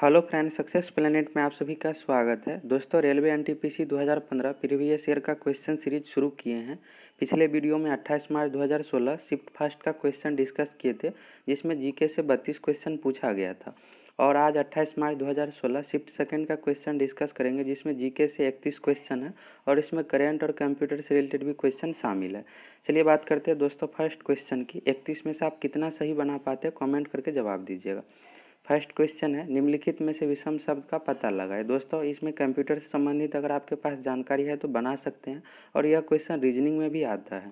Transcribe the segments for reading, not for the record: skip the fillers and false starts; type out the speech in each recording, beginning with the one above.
Hello friends, success planet में आप सभी का स्वागत है। दोस्तों, रेलवे एनटीपीसी 2015 प्रीवियस ईयर का क्वेश्चन सीरीज शुरू किए हैं। पिछले वीडियो में 28 मार्च 2016 शिफ्ट फर्स्ट का क्वेश्चन डिस्कस किए थे, जिसमें जीके से 32 क्वेश्चन पूछा गया था। और आज 28 मार्च 2016 शिफ्ट सेकंड का क्वेश्चन डिस्कस करेंगे, जिसमें जीके से 31 क्वेश्चन है और इसमें करेंट और कंप्यूटर से रिलेटेड भी क्वेश्चन शामिल है। चलिए बात करते हैं दोस्तों फर्स्ट क्वेश्चन की। 31 में से आप कितना सही बना पाते हैं, कॉमेंट करके जवाब दीजिएगा। फर्स्ट क्वेश्चन है, निम्नलिखित में से विषम शब्द का पता लगाएं। दोस्तों, इसमें कंप्यूटर से संबंधित अगर आपके पास जानकारी है तो बना सकते हैं, और यह क्वेश्चन रीजनिंग में भी आता है।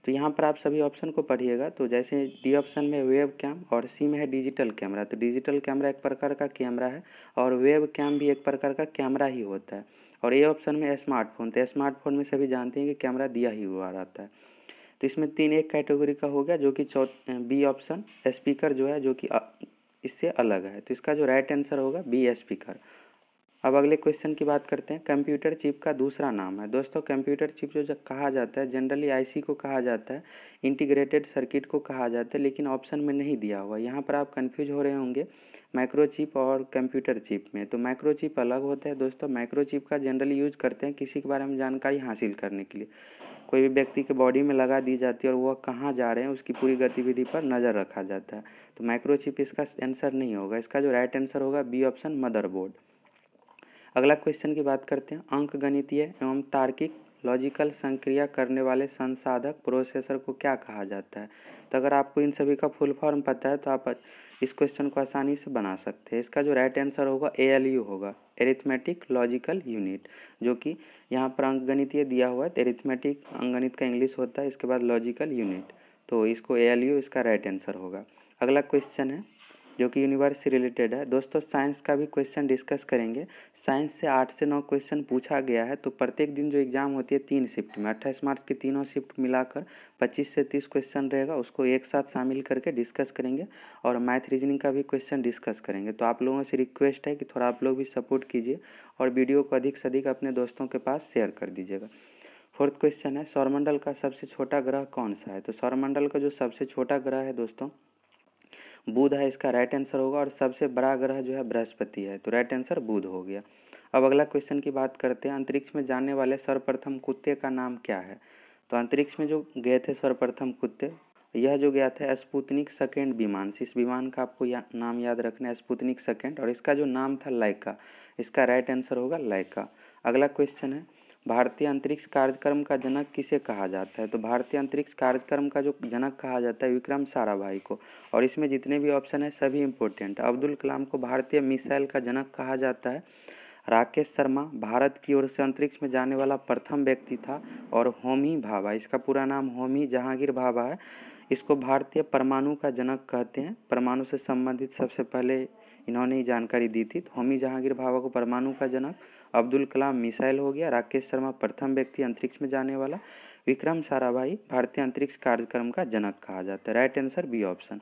तो यहाँ पर आप सभी ऑप्शन को पढ़िएगा। तो जैसे डी ऑप्शन में वेब कैम और सी में है डिजिटल कैमरा। तो डिजिटल कैमरा एक प्रकार का कैमरा है और वेब कैम भी एक प्रकार का कैमरा ही होता है। और ए ऑप्शन में स्मार्टफोन। तो स्मार्टफोन में सभी जानते हैं कि कैमरा दिया ही हुआ रहता है। तो इसमें तीन एक कैटेगरी का हो गया, जो कि बी ऑप्शन स्पीकर जो है, जो कि इससे अलग है। तो इसका जो राइट आंसर होगा बी स्पीकर। अब अगले क्वेश्चन की बात करते हैं। कंप्यूटर चिप का दूसरा नाम है। दोस्तों, कंप्यूटर चिप जो कहा जाता है, जनरली आईसी को कहा जाता है, इंटीग्रेटेड सर्किट को कहा जाता है, लेकिन ऑप्शन में नहीं दिया हुआ। यहाँ पर आप कंफ्यूज हो रहे होंगे माइक्रो चिप और कंप्यूटर चिप में। तो माइक्रो चिप अलग होता है दोस्तों। माइक्रो चिप का जनरली यूज करते हैं किसी के बारे में जानकारी हासिल करने के लिए। कोई भी व्यक्ति के बॉडी में लगा दी जाती है और वह कहाँ जा रहे हैं उसकी पूरी गतिविधि पर नज़र रखा जाता है। तो माइक्रोचिप इसका आंसर नहीं होगा। इसका जो राइट आंसर होगा बी ऑप्शन मदरबोर्ड। अगला क्वेश्चन की बात करते हैं। अंक गणितीय एवं तार्किक लॉजिकल संक्रिया करने वाले संसाधक प्रोसेसर को क्या कहा जाता है? तो अगर आपको इन सभी का फुल फॉर्म पता है तो आप इस क्वेश्चन को आसानी से बना सकते हैं। इसका जो राइट आंसर होगा ALU होगा, एरिथमेटिक लॉजिकल यूनिट, जो कि यहाँ पर अंकगणितीय दिया हुआ है। तो एरिथमेटिक अंकगणित का इंग्लिश होता है, इसके बाद लॉजिकल यूनिट, तो इसको ALU इसका राइट आंसर होगा। अगला क्वेश्चन है जो कि यूनिवर्स से रिलेटेड है। दोस्तों, साइंस का भी क्वेश्चन डिस्कस करेंगे। साइंस से 8 से 9 क्वेश्चन पूछा गया है। तो प्रत्येक दिन जो एग्ज़ाम होती है 3 शिफ्ट में, 28 मार्च की तीनों शिफ्ट मिलाकर 25 से 30 क्वेश्चन रहेगा, उसको एक साथ शामिल करके डिस्कस करेंगे। और मैथ रीजनिंग का भी क्वेश्चन डिस्कस करेंगे। तो आप लोगों से रिक्वेस्ट है कि थोड़ा आप लोग भी सपोर्ट कीजिए और वीडियो को अधिक से अधिक अपने दोस्तों के पास शेयर कर दीजिएगा। फोर्थ क्वेश्चन है, सौरमंडल का सबसे छोटा ग्रह कौन सा है? तो सौरमंडल का जो सबसे छोटा ग्रह है दोस्तों, बुध है, इसका राइट आंसर होगा। और सबसे बड़ा ग्रह जो है बृहस्पति है। तो राइट आंसर बुध हो गया। अब अगला क्वेश्चन की बात करते हैं। अंतरिक्ष में जाने वाले सर्वप्रथम कुत्ते का नाम क्या है? तो अंतरिक्ष में जो गए थे सर्वप्रथम कुत्ते, यह जो गया था स्पुतनिक सेकेंड विमान से। इस विमान का आपको नाम याद रखना है, स्पुतनिक सेकेंड, और इसका जो नाम था लाइका। इसका राइट आंसर होगा लाइका। अगला क्वेश्चन है, भारतीय अंतरिक्ष कार्यक्रम का जनक किसे कहा जाता है? तो भारतीय अंतरिक्ष कार्यक्रम का जो जनक कहा जाता है विक्रम साराभाई को। और इसमें जितने भी ऑप्शन है सभी इंपॉर्टेंट है। अब्दुल कलाम को भारतीय मिसाइल का जनक कहा जाता है। राकेश शर्मा भारत की ओर से अंतरिक्ष में जाने वाला प्रथम व्यक्ति था। और होमी भाभा, इसका पूरा नाम होमी जहांगीर भाभा है, इसको भारतीय परमाणु का जनक कहते हैं। परमाणु से संबंधित सबसे पहले इन्होंने ही जानकारी दी थी। तो होमी जहांगीर भाभा को परमाणु का जनक, अब्दुल कलाम मिसाइल हो गया, राकेश शर्मा प्रथम व्यक्ति अंतरिक्ष में जाने वाला, विक्रम साराभाई भारतीय अंतरिक्ष कार्यक्रम का जनक कहा जाता है। Right answer B option.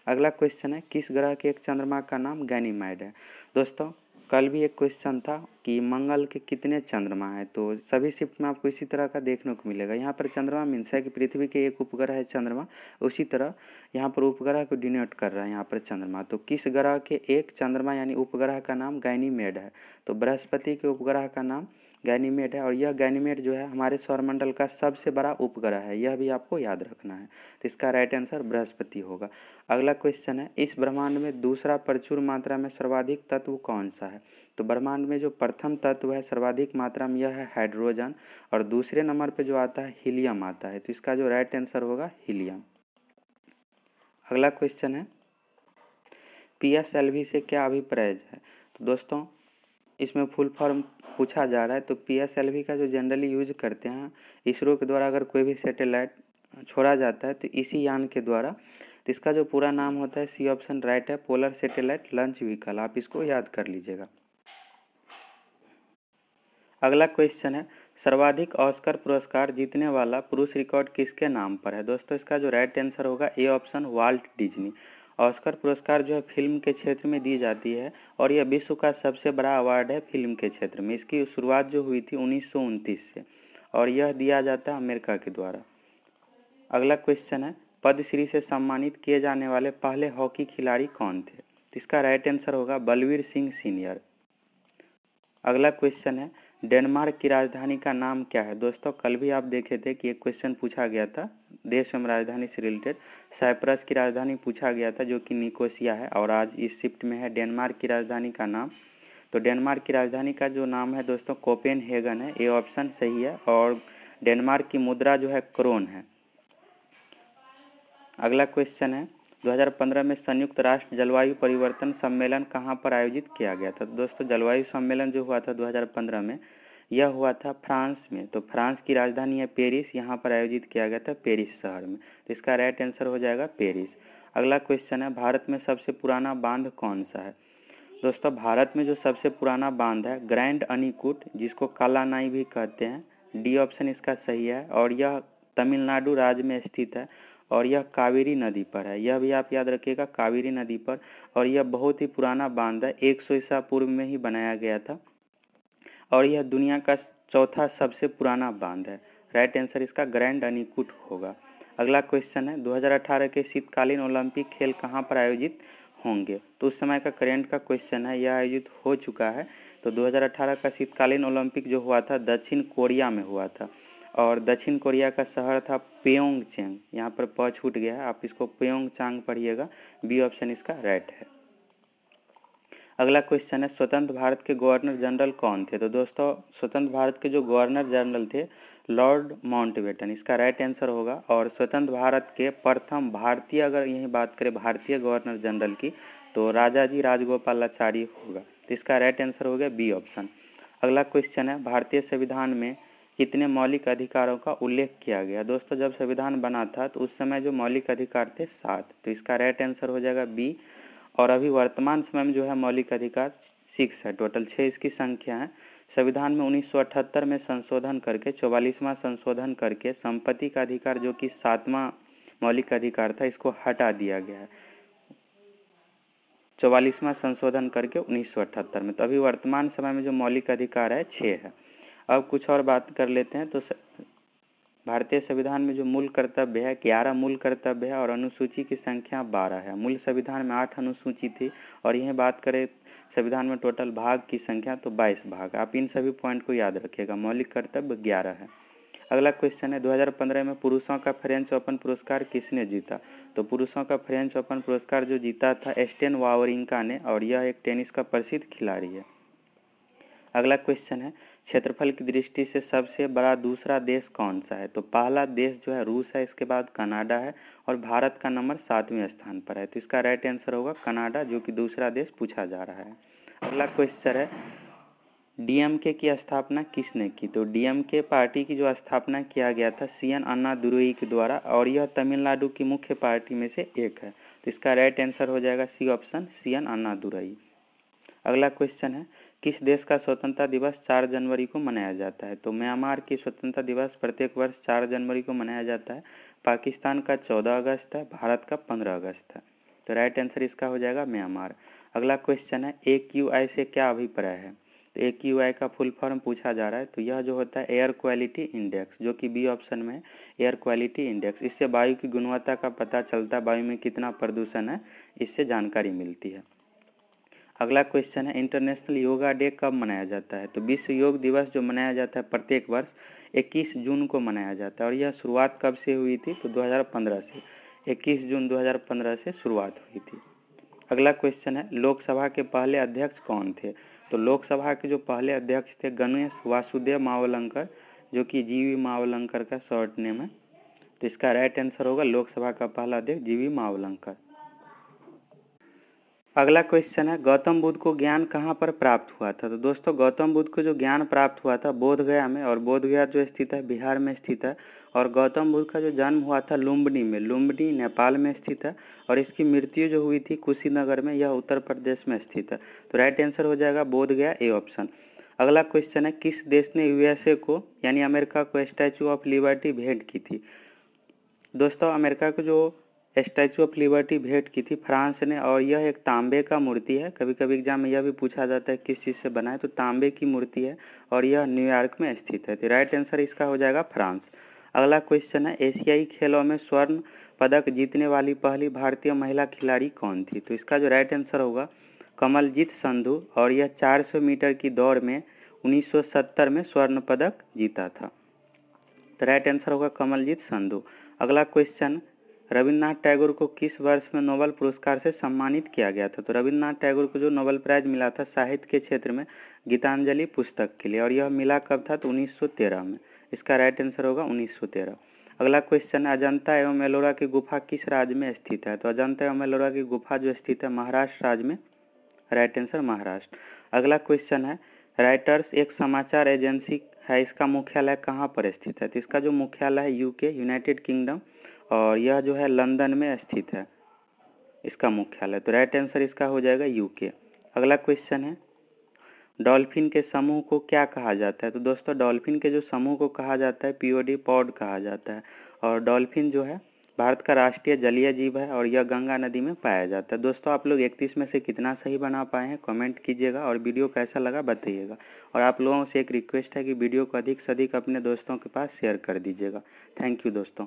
अगला क्वेश्चन है, किस ग्रह के एक चंद्रमा का नाम गैनीमेड है? दोस्तों, कल भी एक क्वेश्चन था कि मंगल के कितने चंद्रमा हैं। तो सभी शिफ्ट में आपको इसी तरह का देखने को मिलेगा। यहाँ पर चंद्रमा मीन्स है कि पृथ्वी के एक उपग्रह है चंद्रमा, उसी तरह यहाँ पर उपग्रह को डिनोट कर रहा है यहाँ पर चंद्रमा। तो किस ग्रह के एक चंद्रमा यानी उपग्रह का नाम गैनीमेड है? तो बृहस्पति के उपग्रह का नाम गैनीमेड है। और यह गैनीमेड जो है हमारे सौरमंडल का सबसे बड़ा उपग्रह है, यह भी आपको याद रखना है। तो इसका राइट आंसर बृहस्पति होगा। अगला क्वेश्चन है, इस ब्रह्मांड में दूसरा प्रचुर मात्रा में सर्वाधिक तत्व कौन सा है? तो ब्रह्मांड में जो प्रथम तत्व है सर्वाधिक मात्रा में, यह है हाइड्रोजन। और दूसरे नंबर पे जो आता है हीलियम आता है। तो इसका जो राइट आंसर होगा हीलियम। अगला क्वेश्चन है, PSLV से क्या अभिप्राय है? तो दोस्तों, इसमें फुल फॉर्म पूछा जा रहा है। तो PSLV का जो जनरली यूज करते हैं इसरो के द्वारा, अगर कोई भी सैटेलाइट छोड़ा जाता है तो इसी यान के द्वारा। तो इसका जो पूरा नाम होता है सी ऑप्शन राइट है, पोलर सैटेलाइट लॉन्च व्हीकल। आप इसको याद कर लीजिएगा। अगला क्वेश्चन है, सर्वाधिक ऑस्कर पुरस्कार जीतने वाला पुरुष रिकॉर्ड किसके नाम पर है? दोस्तों, इसका जो राइट आंसर होगा A option Walt Disney. Oscar पुरस्कार जो है फिल्म के क्षेत्र में दी जाती है और यह विश्व का सबसे बड़ा अवार्ड है फिल्म के क्षेत्र में। इसकी शुरुआत जो हुई थी 1929 से, और यह दिया जाता है अमेरिका के द्वारा। अगला क्वेश्चन है, पद्मश्री से सम्मानित किए जाने वाले पहले हॉकी खिलाड़ी कौन थे? तो इसका राइट आंसर होगा बलवीर सिंह सीनियर। अगला क्वेश्चन है डेनमार्क की राजधानी का नाम क्या है। दोस्तों कल भी आप देखे थे कि एक क्वेश्चन पूछा गया था देश एवं राजधानी से रिलेटेड। साइप्रस की राजधानी पूछा गया था जो कि निकोसिया है, और आज इस शिफ्ट में है डेनमार्क की राजधानी का नाम। तो डेनमार्क की राजधानी का जो नाम है दोस्तों कोपेनहेगन है, ये ऑप्शन सही है। और डेनमार्क की मुद्रा जो है क्रोन है। अगला क्वेश्चन है 2015 में संयुक्त राष्ट्र जलवायु परिवर्तन सम्मेलन कहाँ पर आयोजित किया गया था। दोस्तों जलवायु सम्मेलन जो हुआ था 2015 में, यह हुआ था फ्रांस में। तो फ्रांस की राजधानी है पेरिस, यहाँ पर आयोजित किया गया था पेरिस शहर में। तो इसका राइट आंसर हो जाएगा पेरिस। अगला क्वेश्चन है भारत में सबसे पुराना बांध कौन सा है। दोस्तों भारत में जो सबसे पुराना बांध है ग्रैंड अनीकूट, जिसको काला नाई भी कहते हैं, डी ऑप्शन इसका सही है। और यह तमिलनाडु राज्य में स्थित है और यह कावेरी नदी पर है। यह भी आप याद रखिएगा, कावेरी नदी पर। और यह बहुत ही पुराना बांध है, 100 ईसा पूर्व में ही बनाया गया था और यह दुनिया का चौथा सबसे पुराना बांध है। राइट आंसर इसका ग्रैंड अनीकूट होगा। अगला क्वेश्चन है 2018 के शीतकालीन ओलंपिक खेल कहाँ पर आयोजित होंगे। तो उस समय का करेंट का क्वेश्चन है, यह आयोजित हो चुका है। तो 2018 का शीतकालीन ओलंपिक जो हुआ था दक्षिण कोरिया में हुआ था, और दक्षिण कोरिया का शहर था प्योंगचैंग। यहाँ पर प छूट गया है, आप इसको प्योंगचांग पढ़िएगा। बी ऑप्शन इसका राइट है। अगला क्वेश्चन है स्वतंत्र भारत के गवर्नर जनरल कौन थे। तो दोस्तों स्वतंत्र भारत के जो गवर्नर जनरल थे लॉर्ड माउंटबेटन, इसका राइट आंसर होगा। और स्वतंत्र भारत के प्रथम भारतीय, अगर यही बात करें भारतीय गवर्नर जनरल की, तो राजाजी राजगोपालाचारी होगा। तो इसका राइट आंसर हो गया बी ऑप्शन। अगला क्वेश्चन है भारतीय संविधान में कितने मौलिक अधिकारों का उल्लेख किया गया। दोस्तों जब संविधान बना था तो उस समय जो मौलिक अधिकार थे 7। तो इसका राइट आंसर हो जाएगा बी। और अभी वर्तमान समय में जो है मौलिक अधिकार 6 है, टोटल 6 इसकी संख्या है। संविधान में 1978 में संशोधन करके 44वां संशोधन करके संपत्ति का अधिकार जो कि 7वां मौलिक अधिकार था, इसको हटा दिया गया है 44वां संशोधन करके 1978 में। तो अभी वर्तमान समय में जो मौलिक अधिकार है 6 है। अब कुछ और बात कर लेते हैं। तो भारतीय संविधान में जो मूल कर्तव्य है 11 मूल कर्तव्य है और अनुसूची की संख्या 12 है। मूल संविधान में 8 अनुसूची थी, और यह बात करें संविधान में टोटल भाग की संख्या तो 22 भाग। आप इन सभी पॉइंट को याद रखिएगा। मौलिक कर्तव्य 11 है। अगला क्वेश्चन है 2015 में पुरुषों का फ्रेंच ओपन पुरस्कार किसने जीता। तो पुरुषों का फ्रेंच ओपन पुरस्कार जो जीता था स्टेन वावरिंका ने, और यह एक टेनिस का प्रसिद्ध खिलाड़ी है। अगला क्वेश्चन है क्षेत्रफल की दृष्टि से सबसे बड़ा दूसरा देश कौन सा है। तो पहला देश जो है रूस है, इसके बाद कनाडा है, और भारत का नंबर 7वें स्थान पर है। तो इसका राइट आंसर होगा कनाडा, जो कि दूसरा देश पूछा जा रहा है। अगला क्वेश्चन है डीएमके की स्थापना किसने की। तो डीएमके पार्टी की जो स्थापना किया गया था सीएन अन्नादुरई के द्वारा, और यह तमिलनाडु की मुख्य पार्टी में से एक है। तो इसका राइट आंसर हो जाएगा सी ऑप्शन, सीएन अन्नादुरई। अगला क्वेश्चन है किस देश का स्वतंत्रता दिवस 4 जनवरी को मनाया जाता है। तो म्यांमार की स्वतंत्रता दिवस प्रत्येक वर्ष 4 जनवरी को मनाया जाता है। पाकिस्तान का 14 अगस्त है, भारत का 15 अगस्त है। तो राइट आंसर इसका हो जाएगा म्यांमार। अगला क्वेश्चन है AQI से क्या अभिप्राय है। तो AQI का फुल फॉर्म पूछा जा रहा है। तो यह जो होता है एयर क्वालिटी इंडेक्स, जो कि बी ऑप्शन में है एयर क्वालिटी इंडेक्स। इससे वायु की गुणवत्ता का पता चलता है, वायु में कितना प्रदूषण है, इससे जानकारी मिलती है। अगला क्वेश्चन है इंटरनेशनल योगा डे कब मनाया जाता है। तो विश्व योग दिवस जो मनाया जाता है प्रत्येक वर्ष 21 जून को मनाया जाता है, और यह शुरुआत कब से हुई थी। तो 2015 से, 21 जून 2015 से शुरुआत हुई थी। अगला क्वेश्चन है लोकसभा के पहले अध्यक्ष कौन थे। तो लोकसभा के जो पहले अध्यक्ष थे गणेश वासुदेव मावलंकर, जो कि जीवी मावलंकर का शॉर्ट नेम है। तो इसका राइट आंसर होगा लोकसभा का पहला अध्यक्ष जीवी मावलंकर। अगला क्वेश्चन है गौतम बुद्ध को ज्ञान कहाँ पर प्राप्त हुआ था। तो दोस्तों गौतम बुद्ध को जो ज्ञान प्राप्त हुआ था बोधगया में, और बोधगया जो स्थित है बिहार में स्थित है। और गौतम बुद्ध का जो जन्म हुआ था लुम्बिनी में, लुम्बिनी नेपाल में स्थित है। और इसकी मृत्यु जो हुई थी कुशीनगर में, यह उत्तर प्रदेश में स्थित है। तो राइट आंसर हो जाएगा बोधगया, ए ऑप्शन। अगला क्वेश्चन है किस देश ने USA को यानी अमेरिका को स्टैचू ऑफ लिबर्टी भेंट की थी। दोस्तों अमेरिका को जो स्टैचू ऑफ लिबर्टी भेंट की थी फ्रांस ने, और यह एक तांबे का मूर्ति है। कभी कभी एग्जाम में यह भी पूछा जाता है किस चीज़ से बना है, तो तांबे की मूर्ति है, और यह न्यूयॉर्क में स्थित है। तो राइट आंसर इसका हो जाएगा फ्रांस। अगला क्वेश्चन है एशियाई खेलों में स्वर्ण पदक जीतने वाली पहली भारतीय महिला खिलाड़ी कौन थी? तो इसका जो राइट आंसर होगा कमलजीत संधू, और यह 400 मीटर की दौड़ में 1970 में स्वर्ण पदक जीता था। तो राइट आंसर होगा कमलजीत संधू। अगला क्वेश्चन, रविन्द्रनाथ टैगोर को किस वर्ष में नोबेल पुरस्कार से सम्मानित किया गया था? तो रविन्द्रनाथ टैगोर को जो नोबेल प्राइज मिला था साहित्य के क्षेत्र में गीतांजलि पुस्तक के लिए, और यह मिला कब था? तो 1913 में। इसका राइट आंसर होगा 1913। अगला क्वेश्चन है, अजंता एवं एलोरा की गुफा किस राज्य में स्थित है? तो अजंता एवं एलोरा की गुफा जो स्थित है महाराष्ट्र राज्य में। Right answer Maharashtra. अगला क्वेश्चन है, राइटर्स एक समाचार एजेंसी है, इसका मुख्यालय कहाँ पर स्थित है? तो इसका जो मुख्यालय है यूके यूनाइटेड किंगडम, और यह जो है लंदन में स्थित है इसका मुख्यालय। तो राइट आंसर इसका हो जाएगा यूके। अगला क्वेश्चन है, डॉल्फिन के समूह को क्या कहा जाता है? तो दोस्तों डॉल्फिन के जो समूह को कहा जाता है पीओडी पॉड कहा जाता है, और डॉल्फिन जो है भारत का राष्ट्रीय जलीय जीव है और यह गंगा नदी में पाया जाता है। दोस्तों आप लोग 31 में से कितना सही बना पाए हैं कमेंट कीजिएगा, और वीडियो कैसा लगा बताइएगा। और आप लोगों से एक रिक्वेस्ट है कि वीडियो को अधिक से अधिक अपने दोस्तों के पास शेयर कर दीजिएगा। थैंक यू दोस्तों।